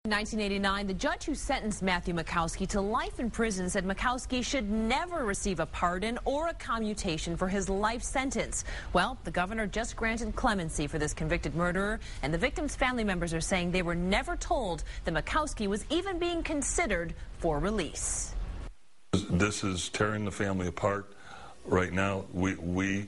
In 1989, the judge who sentenced Matthew Makowski to life in prison said Makowski should never receive a pardon or a commutation for his life sentence. Well, the governor just granted clemency for this convicted murderer, and the victim's family members are saying they were never told that Makowski was even being considered for release. This is tearing the family apart right now. We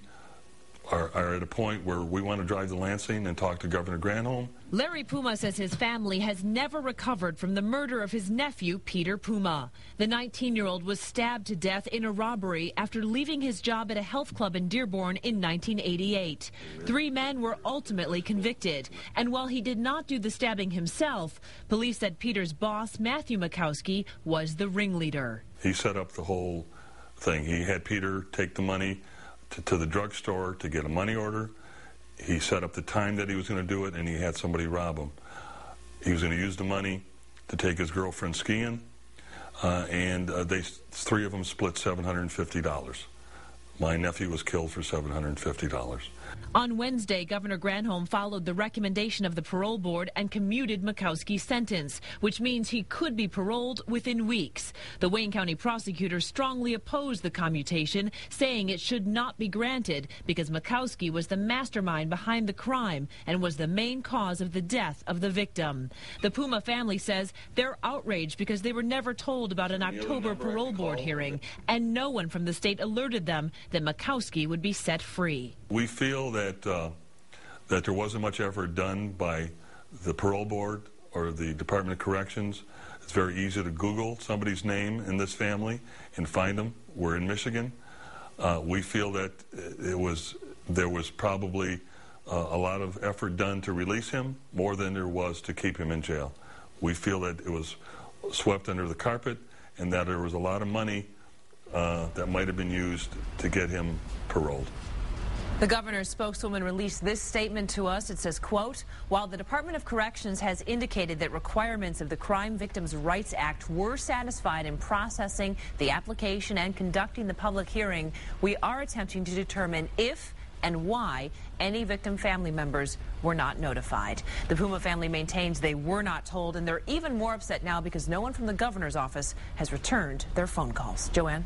are at a point where we want to drive to Lansing and talk to Governor Granholm. Larry Puma says his family has never recovered from the murder of his nephew, Peter Puma. The 19-year-old was stabbed to death in a robbery after leaving his job at a health club in Dearborn in 1988. 3 men were ultimately convicted, and while he did not do the stabbing himself, police said Peter's boss, Matthew Makowski, was the ringleader. He set up the whole thing. He had Peter take the money to the drugstore to get a money order. He set up the time that he was going to do it, and he had somebody rob him. He was going to use the money to take his girlfriend skiing, and 3 of them split $750. My nephew was killed for $750. On Wednesday, Governor Granholm followed the recommendation of the parole board and commuted Makowski's sentence, which means he could be paroled within weeks. The Wayne County prosecutor strongly opposed the commutation, saying it should not be granted because Makowski was the mastermind behind the crime and was the main cause of the death of the victim. The Puma family says they're outraged because they were never told about an October parole board hearing, and no one from the state alerted them that Makowski would be set free. We feel that there wasn't much effort done by the parole board or the Department of Corrections. It's very easy to Google somebody's name in this family and find them. We're in Michigan. We feel that there was probably a lot of effort done to release him, more than there was to keep him in jail. We feel that it was swept under the carpet and that there was a lot of money that might have been used to get him paroled. The governor's spokeswoman released this statement to us. It says, quote, while the Department of Corrections has indicated that requirements of the Crime Victims' Rights Act were satisfied in processing the application and conducting the public hearing, we are attempting to determine if and why any victim family members were not notified. The Puma family maintains they were not told, and they're even more upset now because no one from the governor's office has returned their phone calls. Joanne?